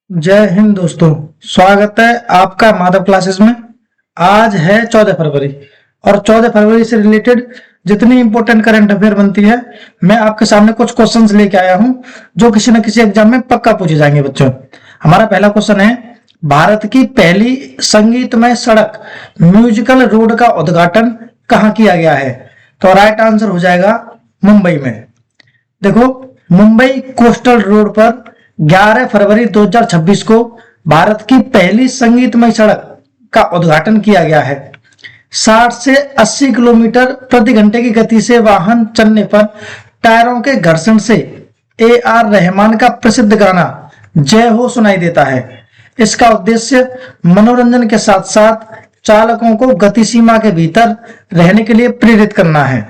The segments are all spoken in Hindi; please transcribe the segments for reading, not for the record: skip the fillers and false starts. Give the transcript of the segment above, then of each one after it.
जय हिंद दोस्तों। स्वागत है आपका माधव क्लासेस में। आज है 14 फरवरी और 14 फरवरी से रिलेटेड जितनी इंपॉर्टेंट करंट अफेयर बनती है मैं आपके सामने कुछ क्वेश्चंस लेके आया हूं जो किसी न किसी एग्जाम में पक्का पूछे जाएंगे बच्चों। हमारा पहला क्वेश्चन है, भारत की पहली संगीतमय सड़क म्यूजिकल रोड का उद्घाटन कहाँ किया गया है? तो राइट आंसर हो जाएगा मुंबई में। देखो, मुंबई कोस्टल रोड पर 11 फरवरी 2026 को भारत की पहली संगीतमय सड़क का उद्घाटन किया गया है। 60 से 80 किलोमीटर प्रति घंटे की गति से वाहन चलने पर टायरों के घर्षण से AR रहमान का प्रसिद्ध गाना जय हो सुनाई देता है। इसका उद्देश्य मनोरंजन के साथ साथ चालकों को गति सीमा के भीतर रहने के लिए प्रेरित करना है।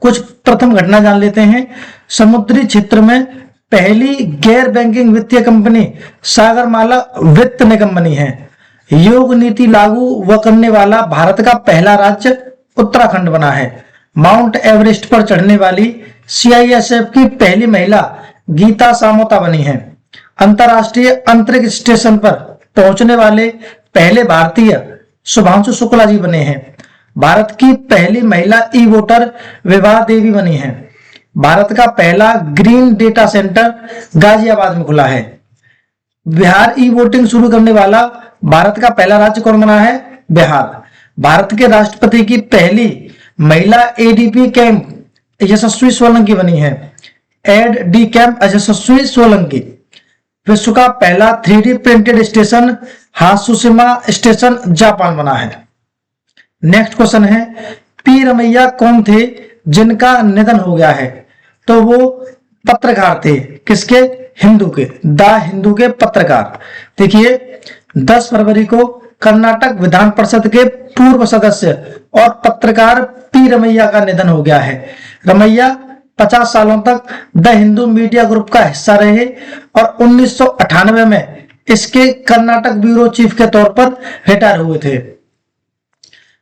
कुछ प्रथम घटना जान लेते हैं। समुद्री क्षेत्र में पहली गैर बैंकिंग वित्तीय कंपनी सागरमाला वित्त निगम बनी है। योग नीति लागू करने वाला भारत का पहला राज्य उत्तराखंड बना है। माउंट एवरेस्ट पर चढ़ने वाली CISF की पहली महिला गीता सामोता बनी है। अंतरराष्ट्रीय अंतरिक्ष स्टेशन पर पहुंचने वाले पहले भारतीय शुभांशु शुक्ला जी बने हैं। भारत की पहली महिला ई-वोटर विभा देवी बनी है। भारत का पहला ग्रीन डेटा सेंटर गाजियाबाद में खुला है। बिहार ई वोटिंग शुरू करने वाला भारत का पहला राज्य कौन बना है? बिहार। भारत के राष्ट्रपति की पहली महिला ADP कैंप यशस्वी सोलंकी बनी है। Aide de camp Yashasvi Solanki. विश्व का पहला 3D printed station Hatsushima station Japan बना है। नेक्स्ट क्वेश्चन है, पी रमैया कौन थे जिनका निधन हो गया है? तो वो पत्रकार थे। किसके? हिंदू के, द हिंदू के पत्रकार। देखिए, 10 फरवरी को कर्नाटक विधान परिषद के पूर्व सदस्य और पत्रकार पी रमैया का निधन हो गया है। रमैया 50 सालों तक द हिंदू मीडिया ग्रुप का हिस्सा रहे और 1998 में इसके कर्नाटक ब्यूरो चीफ के तौर पर रिटायर हुए थे।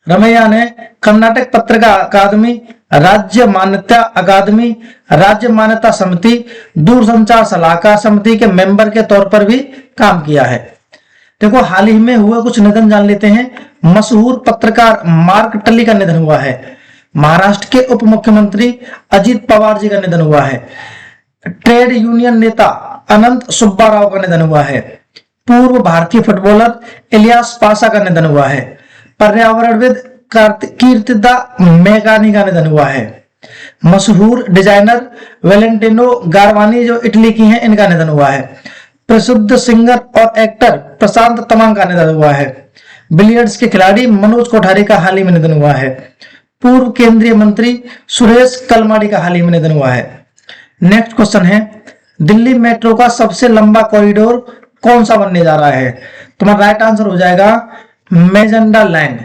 रमैया ने कर्नाटक पत्रकार अकादमी, राज्य मान्यता अकादमी, राज्य मान्यता समिति, दूरसंचार सलाहकार समिति के मेंबर के तौर पर भी काम किया है। देखो, हाल ही में हुए कुछ निधन जान लेते हैं। मशहूर पत्रकार मार्क टली का निधन हुआ है। महाराष्ट्र के उप मुख्यमंत्री अजित पवार जी का निधन हुआ है। ट्रेड यूनियन नेता अनंत सुब्बा राव का निधन हुआ है। पूर्व भारतीय फुटबॉलर इलियास पासा का निधन हुआ है। पर्यावरणविद कीर्तिदा मेगानी का निधन हुआ है। मशहूर डिजाइनर वेलेंटिनो गारवानी जो इटली की हैं, इनका निधन हुआ है। प्रसिद्ध सिंगर और एक्टर प्रशांत तमांग का निधन हुआ है। बिलियर्ड्स के खिलाड़ी मनोज कोठारी का हाल ही में निधन हुआ है। पूर्व केंद्रीय मंत्री सुरेश कलमाडी का हाल ही में निधन हुआ है। नेक्स्ट क्वेश्चन है, दिल्ली मेट्रो का सबसे लंबा कॉरिडोर कौन सा बनने जा रहा है? तुम्हारा राइट आंसर हो जाएगा मेजेंटा लाइन।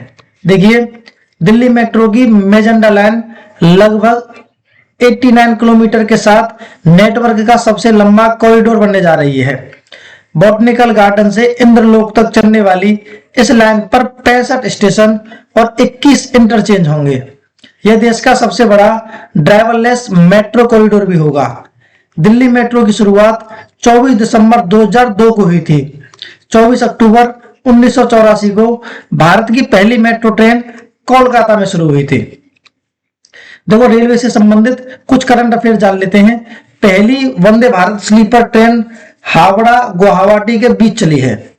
देखिए, दिल्ली मेट्रो की मेजेंटा लाइन लगभग 89 किलोमीटर के साथ नेटवर्क का सबसे लंबा कॉरिडोर बनने जा रही है। बॉटनिकल गार्डन से इंद्रलोक तक चलने वाली इस लाइन पर 65 स्टेशन और 21 इंटरचेंज होंगे। यह देश का सबसे बड़ा ड्राइवरलेस मेट्रो कॉरिडोर भी होगा। दिल्ली मेट्रो की शुरुआत 24 दिसंबर 2002 को हुई थी। 24 अक्टूबर 1984 को भारत की पहली मेट्रो ट्रेन कोलकाता में शुरू हुई थी। देखो, रेलवे से संबंधित कुछ करंट अफेयर जान लेते हैं। पहली वंदे भारत स्लीपर ट्रेन हावड़ा गुवाहाटी के बीच चली है।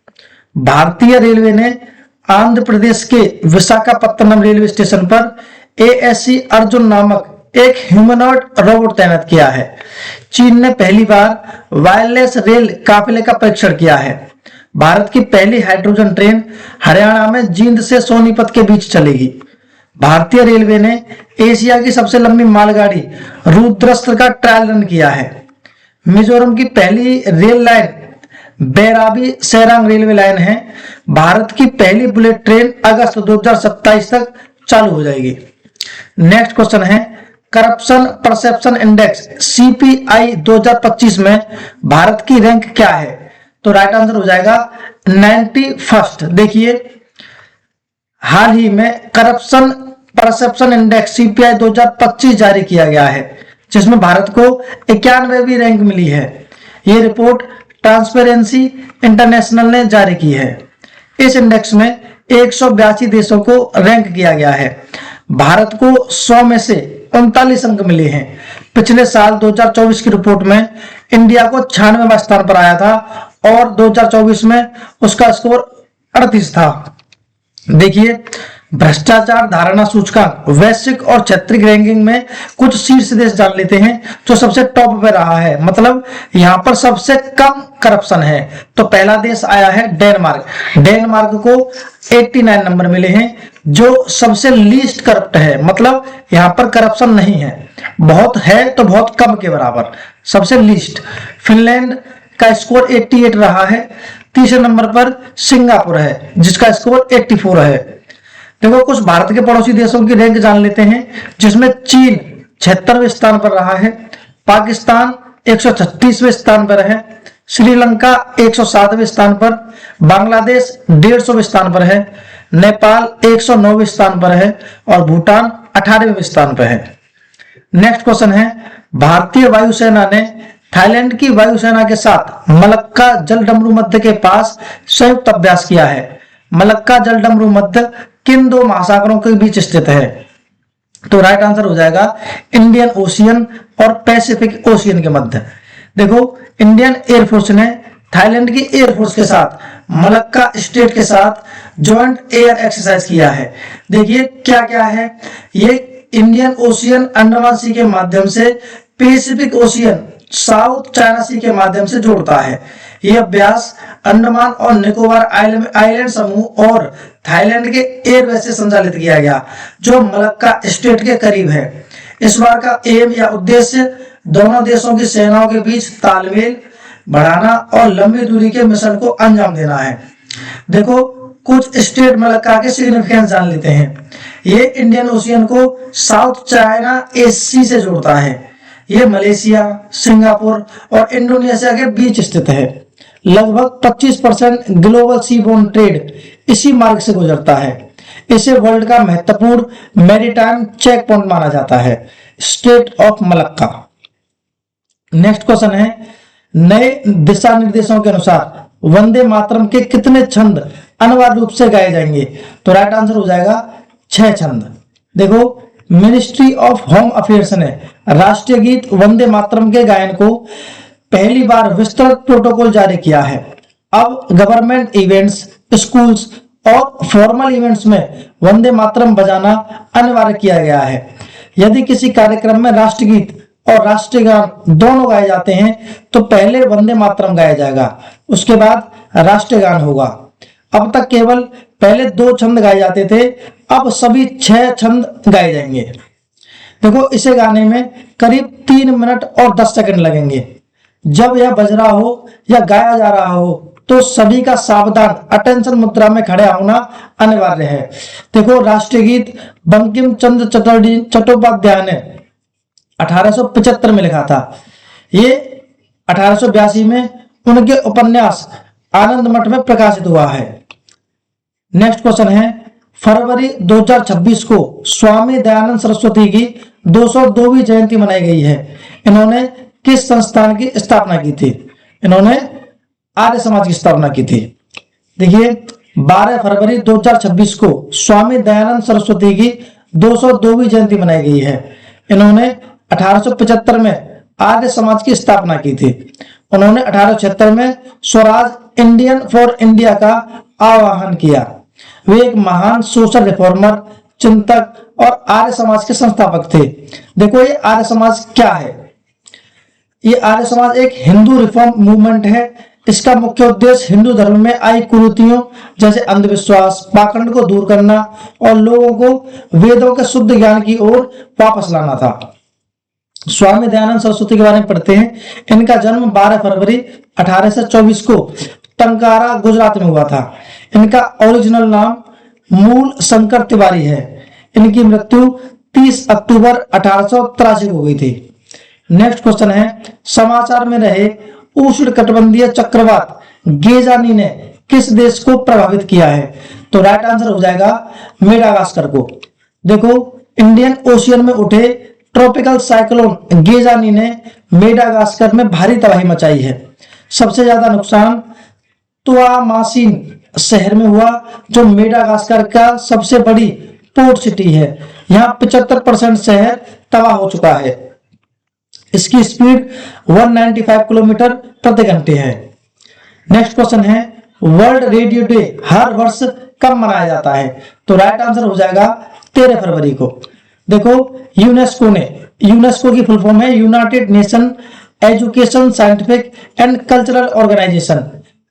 भारतीय रेलवे ने आंध्र प्रदेश के विशाखापत्तनम रेलवे स्टेशन पर ASC अर्जुन नामक एक ह्यूमनॉइड रोबोट तैनात किया है। चीन ने पहली बार वायरलेस रेल काफिले का परीक्षण किया है। भारत की पहली हाइड्रोजन ट्रेन हरियाणा में जींद से सोनीपत के बीच चलेगी। भारतीय रेलवे ने एशिया की सबसे लंबी मालगाड़ी रुद्रस्त्र का ट्रायल रन किया है। मिजोरम की पहली rail line Bairabi Sairang railway line है। भारत की पहली बुलेट ट्रेन अगस्त 2027 तक चालू हो जाएगी। नेक्स्ट क्वेश्चन है, करप्शन परसेप्शन इंडेक्स CPI 2025 में भारत की रैंक क्या है? तो राइट आंसर हो जाएगा 91st। देखिए, हाल ही में करप्शन परसेप्शन इंडेक्स CPI 2025 जारी किया गया है, जिसमें भारत को 91वीं रैंक मिली है। ये रिपोर्ट ट्रांसपेरेंसी इंटरनेशनल ने जारी की है। इस इंडेक्स में 182 देशों को रैंक किया गया है। भारत को 100 में से 39 अंक मिले हैं। पिछले साल 2024 की रिपोर्ट में इंडिया को 96वां स्थान पर आया था और 2024 में उसका स्कोर 38 था। देखिए, भ्रष्टाचार धारणा सूचकांक वैश्विक और क्षेत्रीय रैंकिंग में कुछ शीर्ष देश जान लेते हैं जो सबसे टॉप पे रहा है, मतलब यहाँ पर सबसे कम करप्शन है। तो पहला देश आया है डेनमार्क। डेनमार्क को 89 नंबर मिले हैं, जो सबसे लीस्ट करप्ट है, मतलब यहाँ पर करप्शन नहीं है, बहुत है तो बहुत कम के बराबर, सबसे लीस्ट। फिनलैंड का स्कोर 88 रहा है। तीसरे नंबर पर सिंगापुर है जिसका स्कोर 84 है। देखो, कुछ भारत के पड़ोसी देशों की रैंक जान लेते हैं, जिसमें चीन 76वें स्थान पर रहा है, पाकिस्तान 136वें स्थान पर है, श्रीलंका 107वें स्थान पर, बांग्लादेश 150वें स्थान पर है, नेपाल 109वें स्थान पर है और भूटान 18वें स्थान पर है। नेक्स्ट क्वेश्चन है, भारतीय वायुसेना ने थाईलैंड की वायुसेना के साथ मलक्का जलडमरू मध्य के पास संयुक्त अभ्यास किया है। मलक्का जलडमरू मध्य किन दो महासागरों के बीच स्थित है? तो राइट आंसर हो जाएगा इंडियन ओशियन और पैसिफिक ओशियन के मध्य। देखो, इंडियन एयरफोर्स ने थाईलैंड की एयरफोर्स के साथ मलक्का स्टेट के साथ जॉइंट एयर एक्सरसाइज किया है। देखिए क्या क्या है ये, इंडियन ओशियन अंडमान सी के माध्यम से पैसिफिक ओशियन साउथ चाइना सी के माध्यम से जोड़ता है। यह अभ्यास अंडमान और निकोबार आइलैंड समूह और थाईलैंड के एयरबेस से संचालित किया गया, जो मलक्का स्टेट के करीब है। इस बार का एम या उद्देश्य दोनों देशों की सेनाओं के बीच तालमेल बढ़ाना और लंबी दूरी के मिशन को अंजाम देना है। देखो, कुछ स्टेट मलक्का के सिग्निफिकेंस जान लेते हैं। ये इंडियन ओशियन को साउथ चाइना सी से जोड़ता है। ये मलेशिया, सिंगापुर और इंडोनेशिया के बीच स्थित है। लगभग 25% ग्लोबल सीबोर्न ट्रेड इसी मार्ग से गुजरता है। इसे वर्ल्ड का महत्वपूर्ण मैरीटाइम चेक पॉइंट माना जाता है, state of Malacca. Next question है, नए दिशा निर्देशों के अनुसार वंदे मातरम के कितने छंद अनिवार्य रूप से गाए जाएंगे? तो राइट आंसर हो जाएगा 6 छंद। देखो, मिनिस्ट्री ऑफ होम अफेयर्स ने राष्ट्रीय गीत वंदे मातरम के गायन को पहली बार विस्तृत प्रोटोकॉल जारी किया है। अब गवर्नमेंट इवेंट्स, स्कूल्स और फॉर्मल इवेंट्स में वंदे मातरम बजाना अनिवार्य किया गया है। यदि किसी कार्यक्रम में राष्ट्रगीत और राष्ट्रीय गान दोनों गाए जाते हैं तो पहले वंदे मातरम गाया जाएगा, उसके बाद राष्ट्रीय गान होगा। अब तक केवल पहले 2 छंद गाए जाते थे, अब सभी 6 छंद गाए जाएंगे। देखो, इसे गाने में करीब 3 मिनट और 10 सेकंड लगेंगे। जब यह बज रहा हो या गाया जा रहा हो तो सभी का सावधान अटेंशन मुद्रा में खड़े होना अनिवार्य है। देखो, राष्ट्रीय गीत बंकिम चंद्र चट्टोपाध्याय ने 1875 में लिखा था। ये 1882 में उनके उपन्यास आनंद मठ में प्रकाशित हुआ है। नेक्स्ट क्वेश्चन है, फरवरी 2026 को स्वामी दयानंद सरस्वती की 202वीं जयंती मनाई गई है। इन्होंने किस संस्थान की स्थापना की थी? इन्होंने आर्य समाज की स्थापना की थी। देखिए, 12 फरवरी 2026 को स्वामी दयानंद सरस्वती की 202वीं जयंती मनाई गई है। इन्होंने 1875 में आर्य समाज की स्थापना की थी। उन्होंने 1876 में स्वराज इंडियन फॉर इंडिया का आह्वान किया। वे एक महान सोशल रिफॉर्मर, चिंतक और आर्य समाज के संस्थापक थे। देखो, ये आर्य समाज क्या है? ये आर्य समाज एक हिंदू रिफॉर्म मूवमेंट है। इसका मुख्य उद्देश्य हिंदू धर्म में आई कुरीतियों जैसे अंधविश्वास, पाखंड को दूर करना और लोगों को वेदों के शुद्ध ज्ञान की ओर वापस लाना था। स्वामी दयानंद सरस्वती के बारे में पढ़ते हैं। इनका जन्म 12 फरवरी 1824 को टंकारा, गुजरात में हुआ था। इनका ओरिजिनल नाम मूल शंकर तिवारी है। इनकी मृत्यु 30 अक्टूबर 1883 को हो गई थी। नेक्स्ट क्वेश्चन है, समाचार में रहे उष्ण कटिबंधीय चक्रवात गेजानी ने किस देश को प्रभावित किया है? तो राइट आंसर हो जाएगा मेडागास्कर को। देखो, इंडियन ओशियन में उठे ट्रॉपिकल साइक्लोन गेजानी ने मेडागास्कर में भारी तबाही मचाई है। सबसे ज्यादा नुकसान तुआमासिन शहर में हुआ, जो मेडागास्कर का सबसे बड़ी पोर्ट सिटी है। यहाँ 75% शहर तबाह हो चुका है। इसकी स्पीड 195 किलोमीटर प्रति घंटे है। नेक्स्ट क्वेश्चन है, वर्ल्ड रेडियो डे हर वर्ष कब मनाया जाता है? तो राइट आंसर हो जाएगा 13 फरवरी को। देखो, यूनेस्को की फुल फॉर्म है united nation education, scientific and cultural organisation.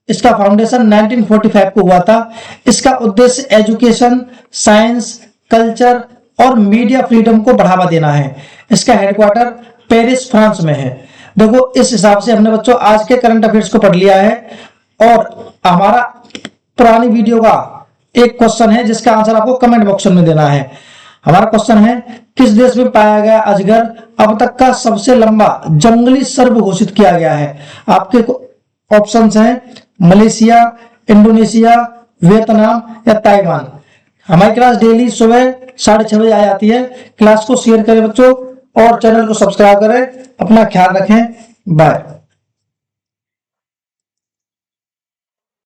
इसका फाउंडेशन 1945 को हुआ था। इसका उद्देश्य एजुकेशन, साइंस, कल्चर और मीडिया फ्रीडम को बढ़ावा देना है। इसका हेडक्वार्टर पेरिस, फ्रांस में है। देखो, इस हिसाब से हमने बच्चों आज के करंट अफेयर्स को पढ़ लिया है। और हमारा पुरानी वीडियो का एक क्वेश्चन है जिसका आंसर आपको कमेंट बॉक्स में देना है। हमारा क्वेश्चन है, किस देश में पाया गया अजगर अब तक का सबसे लंबा जंगली सर्प घोषित किया गया है? आपके ऑप्शंस हैं मलेशिया, इंडोनेशिया, वियतनाम या ताइवान। हमारी क्लास डेली सुबह 6:30 बजे आ जाती है। क्लास को शेयर करें बच्चों और चैनल को सब्सक्राइब करें। अपना ख्याल रखें। बाय।